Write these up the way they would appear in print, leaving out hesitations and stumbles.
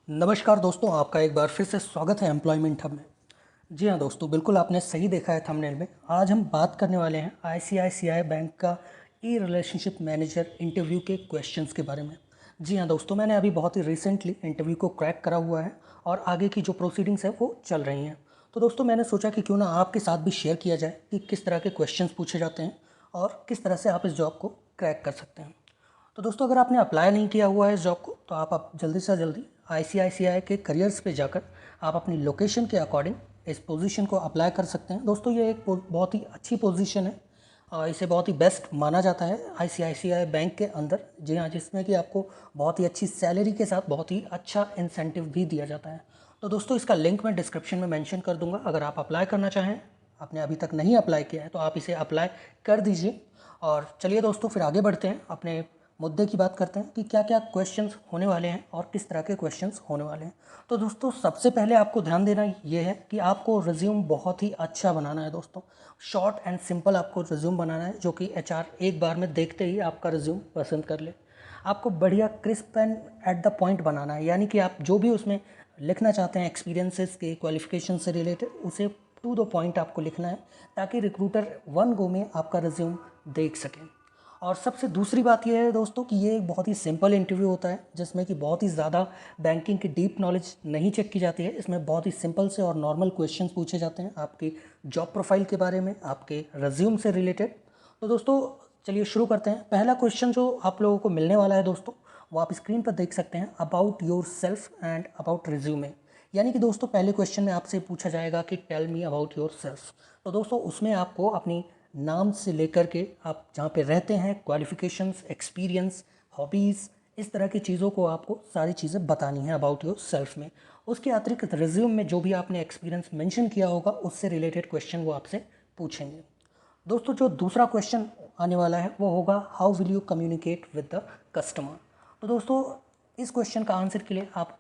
नमस्कार दोस्तों, आपका एक बार फिर से स्वागत है एम्प्लॉयमेंट हब में। जी हाँ दोस्तों, बिल्कुल आपने सही देखा है थंबनेल में। आज हम बात करने वाले हैं आईसीआईसीआई बैंक का ई रिलेशनशिप मैनेजर इंटरव्यू के क्वेश्चंस के बारे में। जी हाँ दोस्तों, मैंने अभी बहुत ही रिसेंटली इंटरव्यू को क्रैक करा हुआ है और आगे की जो प्रोसीडिंग्स है वो चल रही हैं। तो दोस्तों मैंने सोचा कि क्यों ना आपके साथ भी शेयर किया जाए कि किस तरह के क्वेश्चंस पूछे जाते हैं और किस तरह से आप इस जॉब को क्रैक कर सकते हैं। तो दोस्तों अगर आपने अप्लाई नहीं किया हुआ है इस जॉब को तो आप जल्दी से जल्दी आईसीआईसीआई के करियर्स पे जाकर आप अपनी लोकेशन के अकॉर्डिंग इस पोजीशन को अप्लाई कर सकते हैं। दोस्तों ये एक बहुत ही अच्छी पोजीशन है और इसे बहुत ही बेस्ट माना जाता है आईसीआईसीआई बैंक के अंदर। जी हाँ, जिसमें कि आपको बहुत ही अच्छी सैलरी के साथ बहुत ही अच्छा इंसेंटिव भी दिया जाता है। तो दोस्तों इसका लिंक मैं डिस्क्रिप्शन में मेंशन कर दूंगा। अगर आप अप्लाई करना चाहें, आपने अभी तक नहीं अप्लाई किया है तो आप इसे अप्लाई कर दीजिए। और चलिए दोस्तों फिर आगे बढ़ते हैं, अपने मुद्दे की बात करते हैं कि क्या क्या क्वेश्चंस होने वाले हैं और किस तरह के क्वेश्चंस होने वाले हैं। तो दोस्तों सबसे पहले आपको ध्यान देना ये है कि आपको रिज्यूम बहुत ही अच्छा बनाना है। दोस्तों शॉर्ट एंड सिंपल आपको रिज्यूम बनाना है जो कि एचआर एक बार में देखते ही आपका रिज्यूम पसंद कर ले। आपको बढ़िया crisp and at the point बनाना है, यानी कि आप जो भी उसमें लिखना चाहते हैं एक्सपीरियंसेस के क्वालिफिकेशन से रिलेटेड, उसे टू द पॉइंट आपको लिखना है ताकि रिक्रूटर वन गो में आपका रिज्यूम देख सकें। और सबसे दूसरी बात यह है दोस्तों कि ये एक बहुत ही सिंपल इंटरव्यू होता है जिसमें कि बहुत ही ज़्यादा बैंकिंग की डीप नॉलेज नहीं चेक की जाती है। इसमें बहुत ही सिंपल से और नॉर्मल क्वेश्चंस पूछे जाते हैं आपकी जॉब प्रोफाइल के बारे में, आपके रिज्यूम से रिलेटेड। तो दोस्तों चलिए शुरू करते हैं। पहला क्वेश्चन जो आप लोगों को मिलने वाला है दोस्तों, वो आप स्क्रीन पर देख सकते हैं, about your self and about resume. यानी कि दोस्तों पहले क्वेश्चन में आपसे पूछा जाएगा कि tell me about yourself. तो दोस्तों उसमें आपको अपनी नाम से लेकर के आप जहाँ पे रहते हैं, क्वालिफिकेशंस, एक्सपीरियंस, हॉबीज़, इस तरह की चीज़ों को आपको सारी चीज़ें बतानी है अबाउट योर सेल्फ में। उसके अतिरिक्त रिज्यूम में जो भी आपने एक्सपीरियंस मेंशन किया होगा उससे रिलेटेड क्वेश्चन वो आपसे पूछेंगे। दोस्तों जो दूसरा क्वेश्चन आने वाला है वो होगा how will you communicate with the customer. तो दोस्तों इस क्वेश्चन का आंसर के लिए आप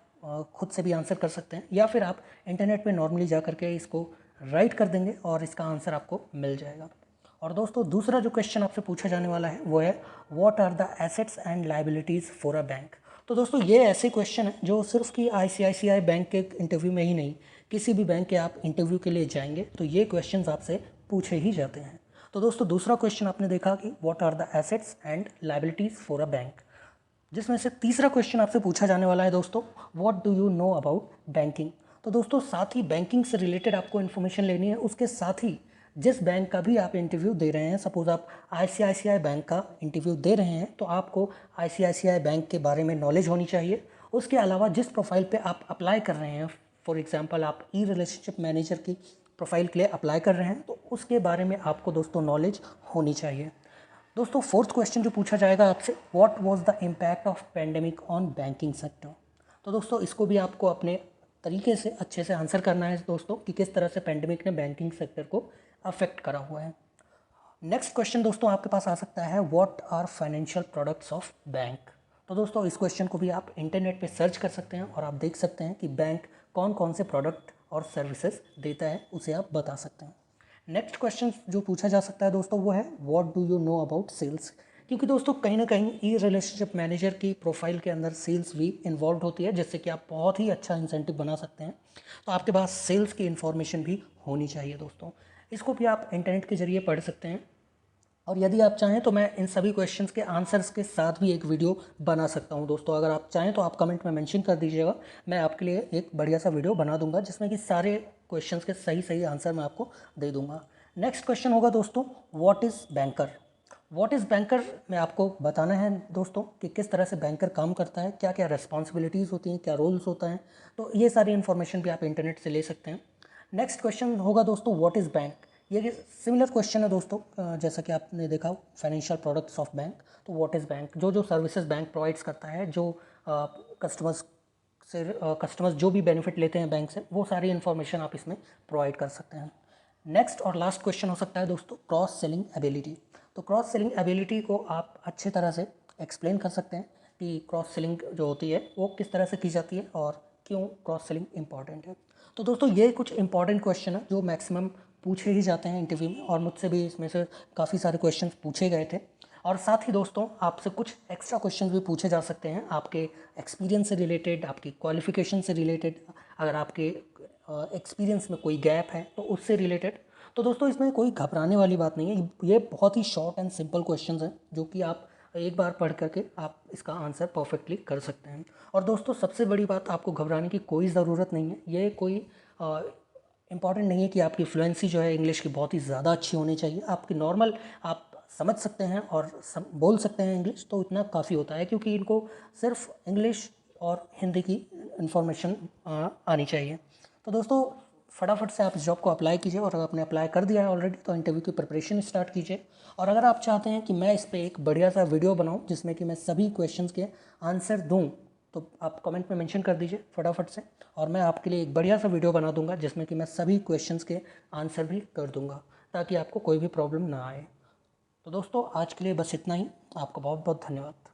खुद से भी आंसर कर सकते हैं या फिर आप इंटरनेट पे नॉर्मली जा करके इसको राइट कर देंगे और इसका आंसर आपको मिल जाएगा। और दोस्तों दूसरा जो क्वेश्चन आपसे पूछा जाने वाला है वो है what are the assets and liabilities for a bank. तो दोस्तों ये ऐसे क्वेश्चन है जो सिर्फ कि आईसीआईसीआई बैंक के इंटरव्यू में ही नहीं, किसी भी बैंक के आप इंटरव्यू के लिए जाएंगे तो ये क्वेश्चंस आपसे पूछे ही जाते हैं। तो दोस्तों दूसरा क्वेश्चन आपने देखा कि what are the assets and liabilities for a bank, जिसमें से तीसरा क्वेश्चन आपसे पूछा जाने वाला है दोस्तों what do you know about banking. तो दोस्तों साथ ही बैंकिंग से रिलेटेड आपको इन्फॉर्मेशन लेनी है, उसके साथ ही जिस बैंक का भी आप इंटरव्यू दे रहे हैं, सपोज आप आईसीआईसीआई बैंक का इंटरव्यू दे रहे हैं तो आपको आईसीआईसीआई बैंक के बारे में नॉलेज होनी चाहिए। उसके अलावा जिस प्रोफाइल पे आप अप्लाई कर रहे हैं, फॉर एग्जांपल आप ई रिलेशनशिप मैनेजर की प्रोफाइल के लिए अप्लाई कर रहे हैं तो उसके बारे में आपको दोस्तों नॉलेज होनी चाहिए। दोस्तों फोर्थ क्वेश्चन जो पूछा जाएगा आपसे, what was the impact of pandemic on banking sector. तो दोस्तों इसको भी आपको अपने तरीके से अच्छे से आंसर करना है दोस्तों कि किस तरह से पेंडेमिक ने बैंकिंग सेक्टर को अफेक्ट करा हुआ है। नेक्स्ट क्वेश्चन दोस्तों आपके पास आ सकता है what are financial products of bank. तो दोस्तों इस क्वेश्चन को भी आप इंटरनेट पे सर्च कर सकते हैं और आप देख सकते हैं कि बैंक कौन कौन से प्रोडक्ट और सर्विसेज देता है, उसे आप बता सकते हैं। नेक्स्ट क्वेश्चन जो पूछा जा सकता है दोस्तों वो है what do you know about sales. क्योंकि दोस्तों कहीं ना कहीं ई रिलेशनशिप मैनेजर की प्रोफाइल के अंदर सेल्स भी इन्वॉल्व होती है जिससे कि आप बहुत ही अच्छा इंसेंटिव बना सकते हैं। तो आपके पास सेल्स की इन्फॉर्मेशन भी होनी चाहिए दोस्तों। इसको भी आप इंटरनेट के जरिए पढ़ सकते हैं और यदि आप चाहें तो मैं इन सभी क्वेश्चंस के आंसर्स के साथ भी एक वीडियो बना सकता हूं दोस्तों। अगर आप चाहें तो आप कमेंट में मेंशन कर दीजिएगा, मैं आपके लिए एक बढ़िया सा वीडियो बना दूंगा जिसमें कि सारे क्वेश्चंस के सही सही आंसर मैं आपको दे दूंगा। नेक्स्ट क्वेश्चन होगा दोस्तों what is banker. What is banker में आपको बताना है दोस्तों कि किस तरह से बैंकर काम करता है, क्या क्या रिस्पॉन्सिबिलिटीज़ होती हैं, क्या रोल्स होता है। तो ये सारी इन्फॉर्मेशन भी आप इंटरनेट से ले सकते हैं। नेक्स्ट क्वेश्चन होगा दोस्तों व्हाट इज़ बैंक। ये सिमिलर क्वेश्चन है दोस्तों, जैसा कि आपने देखा फाइनेंशियल प्रोडक्ट्स ऑफ बैंक। तो व्हाट इज़ बैंक, जो जो सर्विसेज बैंक प्रोवाइड्स करता है, जो कस्टमर्स से कस्टमर्स जो भी बेनिफिट लेते हैं बैंक से, वो सारी इन्फॉर्मेशन आप इसमें प्रोवाइड कर सकते हैं। नेक्स्ट और लास्ट क्वेश्चन हो सकता है दोस्तों क्रॉस सेलिंग एबिलिटी। तो क्रॉस सेलिंग एबिलिटी को आप अच्छे तरह से एक्सप्लेन कर सकते हैं कि क्रॉस सेलिंग जो होती है वो किस तरह से की जाती है और क्यों क्रॉस सेलिंग इंपॉर्टेंट है। तो दोस्तों ये कुछ इंपॉर्टेंट क्वेश्चन है जो मैक्सिमम पूछे ही जाते हैं इंटरव्यू में और मुझसे भी इसमें से काफ़ी सारे क्वेश्चंस पूछे गए थे। और साथ ही दोस्तों आपसे कुछ एक्स्ट्रा क्वेश्चन भी पूछे जा सकते हैं आपके एक्सपीरियंस से रिलेटेड, आपकी क्वालिफिकेशन से रिलेटेड, अगर आपके एक्सपीरियंस में कोई गैप है तो उससे रिलेटेड। तो दोस्तों इसमें कोई घबराने वाली बात नहीं है, ये बहुत ही शॉर्ट एंड सिंपल क्वेश्चंस हैं जो कि आप एक बार पढ़ करके आप इसका आंसर परफेक्टली कर सकते हैं। और दोस्तों सबसे बड़ी बात, आपको घबराने की कोई ज़रूरत नहीं है। ये कोई इम्पॉर्टेंट नहीं है कि आपकी फ्लुएंसी जो है इंग्लिश की बहुत ही ज़्यादा अच्छी होनी चाहिए। आपकी नॉर्मल आप समझ सकते हैं और बोल सकते हैं इंग्लिश, तो इतना काफ़ी होता है, क्योंकि इनको सिर्फ इंग्लिश और हिंदी की इन्फॉर्मेशन आनी चाहिए। तो दोस्तों फटाफट से आप इस जॉब को अप्लाई कीजिए, और अगर आपने अप्लाई कर दिया है ऑलरेडी तो इंटरव्यू की प्रिपरेशन स्टार्ट कीजिए। और अगर आप चाहते हैं कि मैं इस पर एक बढ़िया सा वीडियो बनाऊं जिसमें कि मैं सभी क्वेश्चंस के आंसर दूं, तो आप कमेंट में मेंशन कर दीजिए फटाफट से, और मैं आपके लिए एक बढ़िया सा वीडियो बना दूंगा जिसमें कि मैं सभी क्वेश्चंस के आंसर भी कर दूंगा, ताकि आपको कोई भी प्रॉब्लम ना आए। तो दोस्तों आज के लिए बस इतना ही। आपका बहुत बहुत धन्यवाद।